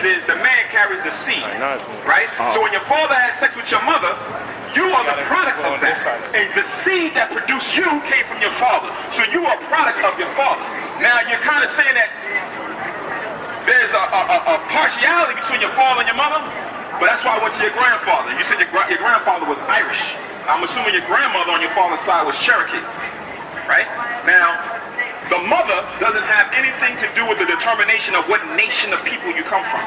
is the man carries the seed, right? So when your father has sex with your mother, you are the product of that. And the seed that produced you came from your father. So you are a product of your father. Now you're kind of saying that there's a partiality between your father and your mother, but that's why I went to your grandfather. You said your grandfather was Irish. I'm assuming your grandmother on your father's side was Cherokee, right? Now, the mother doesn't have anything to do with the determination of what nation of people you come from,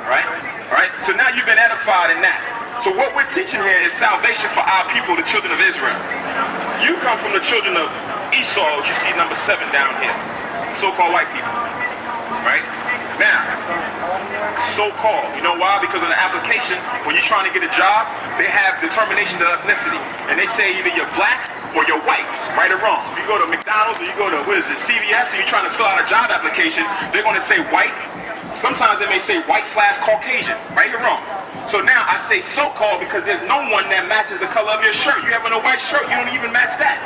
right? All right? So now you've been edified in that. So what we're teaching here is salvation for our people, the children of Israel. You come from the children of Esau, which you see number 7 down here, so-called white people, right? Now, so-called. You know why? Because of the application, when you're trying to get a job, they have determination of ethnicity. And they say either you're black or you're white, right or wrong. If you go to McDonald's or you go to, CVS, and you're trying to fill out a job application, they're going to say white. Sometimes they may say white/Caucasian, right or wrong. So now I say so-called because there's no one that matches the color of your shirt. You having a white shirt, you don't even match that.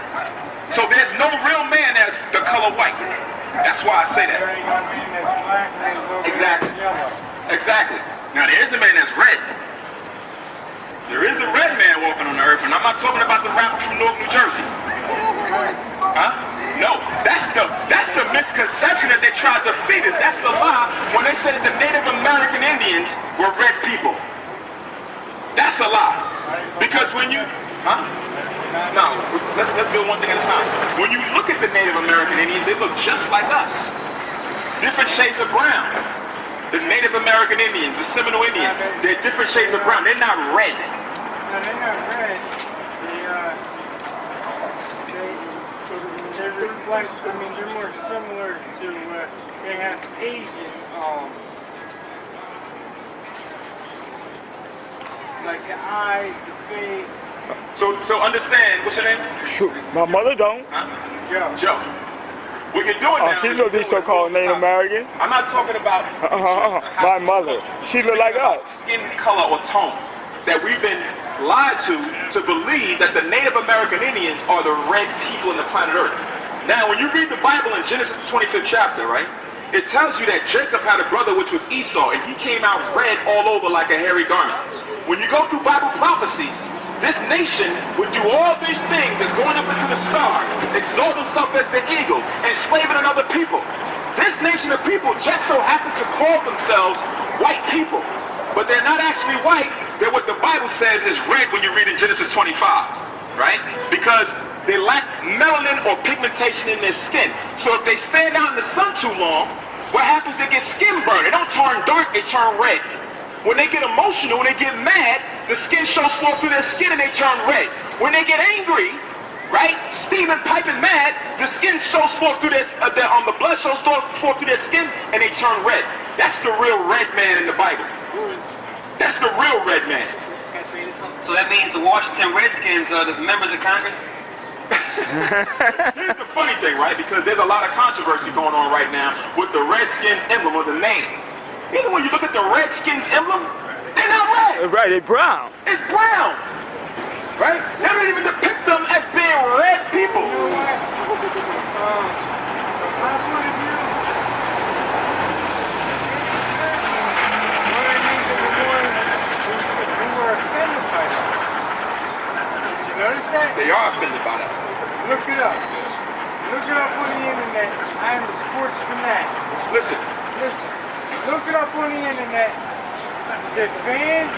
So there's no real man that's the color white. That's why I say that. Exactly. Exactly. Now there is a man that's red. There is a red man walking on the earth, and I'm not talking about the rapper from Newark, New Jersey. Huh? No, that's the misconception that they tried to feed us. That's the lie when they said that the Native American Indians were red people. That's a lie. Because when you, no, let's do one thing at a time. When you look at the Native American Indians, they look just like us. Different shades of brown. The Native American Indians, the Seminole Indians, they're different shades of brown. They're not red. No, they're not red. They reflect, I mean, they're more similar to, they have Asian, like the eyes, the face. So understand, what's your name? Shoot, my mother don't. Huh? Joe. What you're doing now she look these so-called Native American. I'm not talking about my mother. She look like us. Skin color or tone. That we've been lied to believe that the Native American Indians are the red people in the planet Earth. Now, when you read the Bible in Genesis 25th chapter, right? It tells you that Jacob had a brother which was Esau, and he came out red all over like a hairy garment. When you go through Bible prophecies, this nation would do all these things as going up into the stars, exalt himself as the eagle, enslaving another people. This nation of people just so happen to call themselves white people. But they're not actually white. They're what the Bible says is red when you read in Genesis 25, right? Because they lack melanin or pigmentation in their skin. So if they stand out in the sun too long, what happens? They get skin burn. They don't turn dark, they turn red. When they get emotional, when they get mad, the skin shows forth through their skin and they turn red. When they get angry, right, steaming, piping mad, the skin shows forth through their, the blood shows forth through their skin and they turn red. That's the real red man in the Bible. That's the real red man. So that means the Washington Redskins are the members of Congress? Here's the funny thing, right? Because there's a lot of controversy going on right now with the Redskins emblem or the name. Even when you look at the Redskins emblem, they're not red. Right, they're brown. It's brown. Right? They don't even depict them as being red people. You know what? My point of view, we were offended by that. Did you notice that? They are offended by that. Look it up. Look it up on the internet. I am a sports fanatic. Listen. Look it up on the internet. The fans,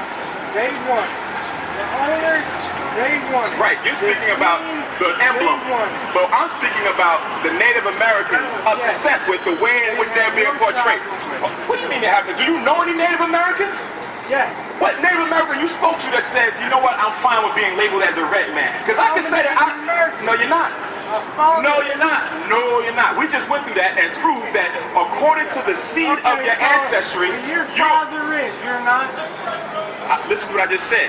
they won. The owners, they won. Right, you're speaking about the emblem. But I'm speaking about the Native Americans upset with the way in which they're being portrayed. What do you mean they have to? Do you know any Native Americans? Yes. What Native American you spoke to that says, you know what, I'm fine with being labeled as a red man? Because I can say that no, you're not. No, you're not. No, you're not. We just went through that and proved that according to the seed of your ancestry, your father is, you're not. Listen to what I just said.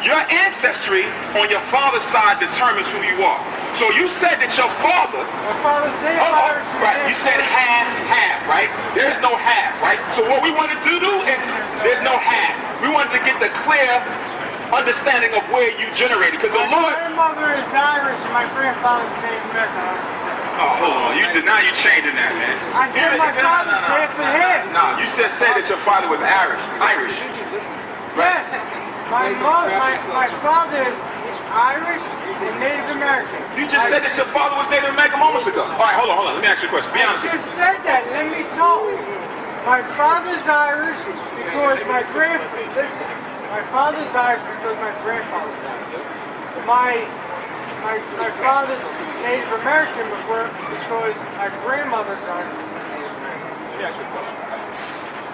Your ancestry on your father's side determines who you are. So you said that your father. My father said right. You said half, right? There's no half, right? So what we wanted to do is there's no half. We wanted to get the clear understanding of where you generated, because the Lord. My grandmother is Irish and my grandfather's Native American. hold on. Now you changing that, man. I said my father's half and half. No, you said that your father was Irish. Yes. My father is Irish and Native American. You just said that your father was Native American moments ago. All right, hold on. Let me ask you a question. Be honest. I just said that. Let me talk. My father's Irish because my father's Irish because my grandfather's Irish. My father's Native American because my grandmother's Irish. Let me ask you a question.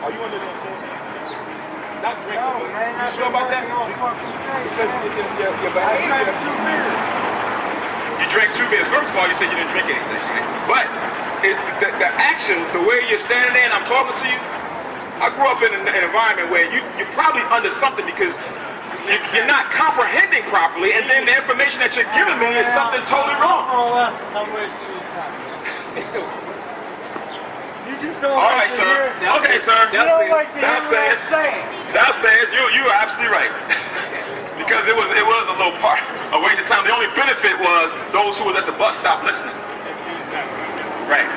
Are you under the influence of anything? Not drinking. No, man. You sure about that? All fucking day, Because your behavior. I drank 2 beers. You drank 2 beers. First of all, you said you didn't drink anything, right? But it's the actions, the way you're standing there and I'm talking to you. I grew up in an environment where you're probably under something because you're not comprehending properly, and then the information that you're giving me is something totally wrong. All that, I'm wasting your time. You just don't All like right, to sir. hear. Okay, sir. You don't like to hear what I'm saying. That says you are absolutely right. Because it was a little part a waste of time. The only benefit was those who was at the bus stop listening. Right.